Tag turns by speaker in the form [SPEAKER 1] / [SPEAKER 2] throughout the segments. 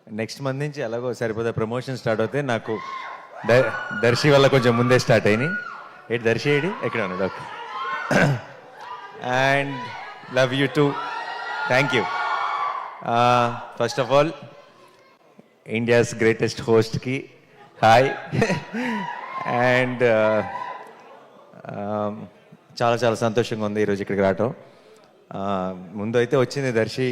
[SPEAKER 1] Next month నుంచి ఎలాగో సరిపోతే ప్రమోషన్ స్టార్ట్ అవుతాయి. నాకు దర్శి వల్ల కొంచెం ముందే స్టార్ట్ అయినాయి. ఏంటి దర్శి ఏడి ఎక్కడ ఉన్నాడు? Okay. And love you too. Thank you. First of all India's greatest హోస్ట్కి హాయ్. అండ్ చాలా చాలా సంతోషంగా ఉంది ఈరోజు ఇక్కడికి రావటం. ముందు అయితే వచ్చింది దర్శి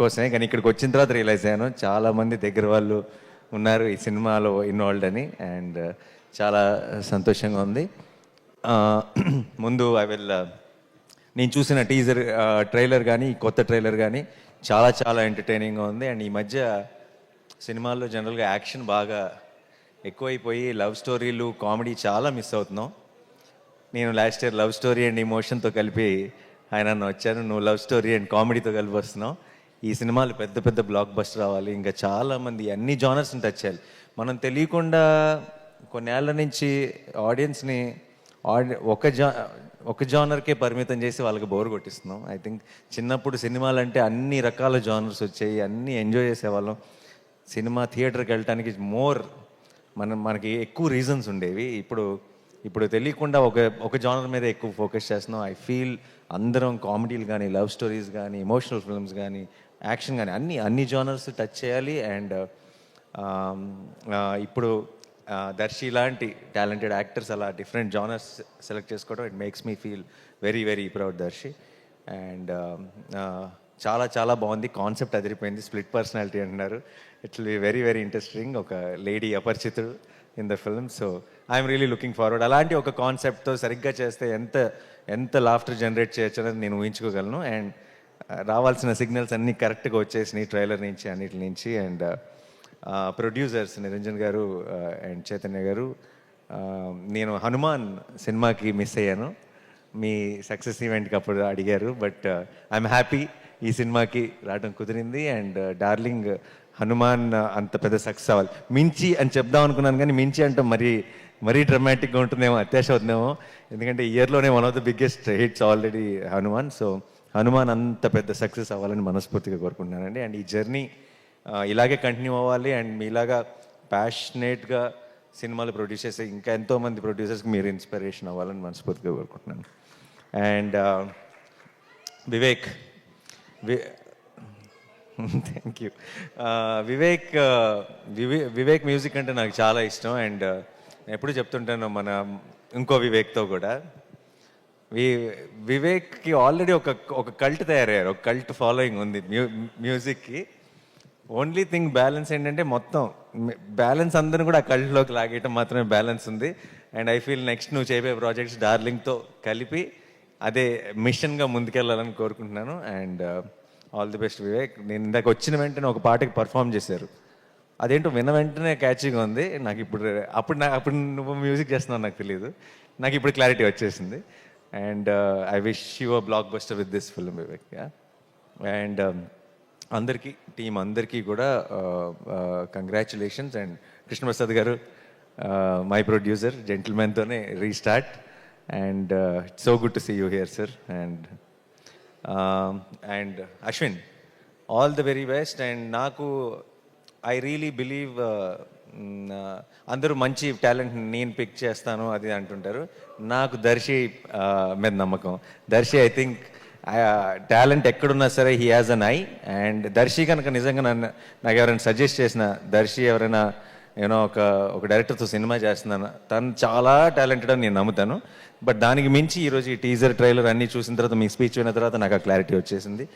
[SPEAKER 1] కోసమే, కానీ ఇక్కడికి వచ్చిన తర్వాత రియలైజ్ అయ్యాను చాలామంది దగ్గర వాళ్ళు ఉన్నారు ఈ సినిమాలో ఇన్వాల్వ్డ్ అని. అండ్ చాలా సంతోషంగా ఉంది. ముందు నేను చూసిన టీజర్ ట్రైలర్ కానీ కొత్త ట్రైలర్ కానీ చాలా చాలా ఎంటర్టైనింగ్గా ఉంది. అండ్ ఈ మధ్య సినిమాల్లో జనరల్గా యాక్షన్ బాగా ఎక్కువైపోయి లవ్ స్టోరీలు కామెడీ చాలా మిస్ అవుతున్నాం. నేను last year love story and ఇమోషన్తో కలిపి ఆయన వచ్చాను, నువ్వు లవ్ స్టోరీ అండ్ కామెడీతో కలిపి వస్తున్నావు. ఈ సినిమాలు పెద్ద పెద్ద బ్లాక్ బస్టర్ రావాలి, ఇంకా చాలామంది అన్ని జానర్స్ని టచ్ చేయాలి. మనం తెలియకుండా కొన్నేళ్ల నుంచి ఆడియన్స్ని ఒక జానర్కే పరిమితం చేసి వాళ్ళకి బోర్ కొట్టిస్తున్నాం. ఐ థింక్ చిన్నప్పుడు సినిమాలు అంటే అన్ని రకాల జానర్స్ వచ్చాయి, అన్నీ ఎంజాయ్ చేసేవాళ్ళం. సినిమా థియేటర్కి వెళ్ళటానికి మనకి ఎక్కువ రీజన్స్ ఉండేవి. ఇప్పుడు తెలియకుండా ఒక జానర్ మీద ఎక్కువ ఫోకస్ చేస్తున్నాం. ఐ ఫీల్ అందరం కామెడీలు కానీ లవ్ స్టోరీస్ కానీ ఎమోషనల్ ఫిల్మ్స్ కానీ యాక్షన్ కానీ అన్ని జానర్స్ టచ్ చేయాలి. అండ్ ఇప్పుడు దర్శి లాంటి టాలెంటెడ్ యాక్టర్స్ అలా డిఫరెంట్ జానర్స్ సెలెక్ట్ చేసుకోవడం it makes me feel very very proud Darshi. And చాలా చాలా బాగుంది, కాన్సెప్ట్ అదిరిపోయింది. స్ప్లిట్ పర్సనాలిటీ అంటున్నారు. It's be very very interesting. ఒక lady Aparichitudu in the film. So I'm really looking forward. అలాంటి ఒక కాన్సెప్ట్తో సరిగ్గా చేస్తే ఎంత లాఫ్టర్ జనరేట్ చేయొచ్చు అనేది నేను ఊహించుకోగలను. అండ్ రావాల్సిన సిగ్నల్స్ అన్నీ కరెక్ట్గా వచ్చేసినాయి ట్రైలర్ నుంచి అన్నిటి నుంచి. అండ్ ప్రొడ్యూసర్స్ నిరంజన్ గారు అండ్ చైతన్య గారు, నేను హనుమాన్ సినిమాకి మిస్ అయ్యాను. మీ సక్సెస్ ఈవెంట్కి అప్పుడు అడిగారు, బట్ ఐఎమ్ హ్యాపీ ఈ సినిమాకి రావడం కుదిరింది. అండ్ డార్లింగ్ హనుమాన్ అంత పెద్ద సక్సెస్ అవ్వాలి. మించి అని చెప్దాం అనుకున్నాను, కానీ మించి అంటే మరీ డ్రమాటిక్గా ఉంటుందేమో, అత్యాశ అవుతుందేమో. ఎందుకంటే ఇయర్లోనే one of the biggest hits already Hanuman. So Hanuman అంత పెద్ద సక్సెస్ అవ్వాలని మనస్ఫూర్తిగా కోరుకుంటున్నానండి. అండ్ ఈ జర్నీ ఇలాగే కంటిన్యూ అవ్వాలి. అండ్ మీలాగా ప్యాషనేట్గా సినిమాలు ప్రొడ్యూస్ చేసే ఇంకా ఎంతోమంది ప్రొడ్యూసర్స్కి మీరు ఇన్స్పిరేషన్ అవ్వాలని మనస్ఫూర్తిగా కోరుకుంటున్నాను. And Vivek thank you. Vivek music అంటే నాకు చాలా ఇష్టం. అండ్ ఎప్పుడు చెప్తుంటాను మన ఇంకో వివేక్తో కూడా, వివేక్కి ఆల్రెడీ ఒక కల్ట్ తయారయ్యారు, ఒక కల్ట్ ఫాలోయింగ్ ఉంది మ్యూజిక్కి. ఓన్లీ థింగ్ బ్యాలెన్స్ ఏంటంటే మొత్తం బ్యాలెన్స్ అందరూ కూడా ఆ కల్ట్లోకి లాగేయటం మాత్రమే బ్యాలెన్స్ ఉంది. అండ్ ఐ ఫీల్ నెక్స్ట్ నువ్వు చేయబోయే ప్రాజెక్ట్స్ డార్లింగ్తో కలిపి అదే మిషన్గా ముందుకెళ్ళాలని కోరుకుంటున్నాను. And all the best Vivek. నేను ఇందాక వచ్చిన వెంటనే ఒక పాటకి పర్ఫామ్ చేశారు, అదేంటో విన్న వెంటనే క్యాచీగా ఉంది నాకు. అప్పుడు నువ్వు మ్యూజిక్ చేస్తున్నావు నాకు తెలియదు, నాకు ఇప్పుడు క్లారిటీ వచ్చేసింది. And I wish you a blockbuster with this film Vivek. And అందరికీ టీం అందరికీ కూడా కంగ్రాచులేషన్స్. అండ్ కృష్ణప్రసాద్ గారు మై ప్రొడ్యూసర్, జెంటిల్మెన్తోనే restart. And it's so good to see you here sir. And Ashwin, all the very best. And నాకు I really believe అందరూ మంచి talent నేను pick చేస్తాను అది అంటుంటారు. నాకు దర్శి మీద నమ్మకం. దర్శి ఐ థింక్ టాలెంట్ ఎక్కడున్నా సరే he has an eye. And Darshi కనుక నిజంగా నాకు ఎవరైనా సజెస్ట్ చేసిన, దర్శి ఎవరైనా ఒక డైరెక్టర్తో సినిమా చేస్తున్నాను, తను చాలా టాలెంటెడ్ అని నేను నమ్ముతాను. బట్ దానికి మించి ఈరోజు ఈ టీజర్ ట్రైలర్ అన్నీ చూసిన తర్వాత, మీ స్పీచ్ విన్న తర్వాత నాకు ఆ క్లారిటీ వచ్చేసింది.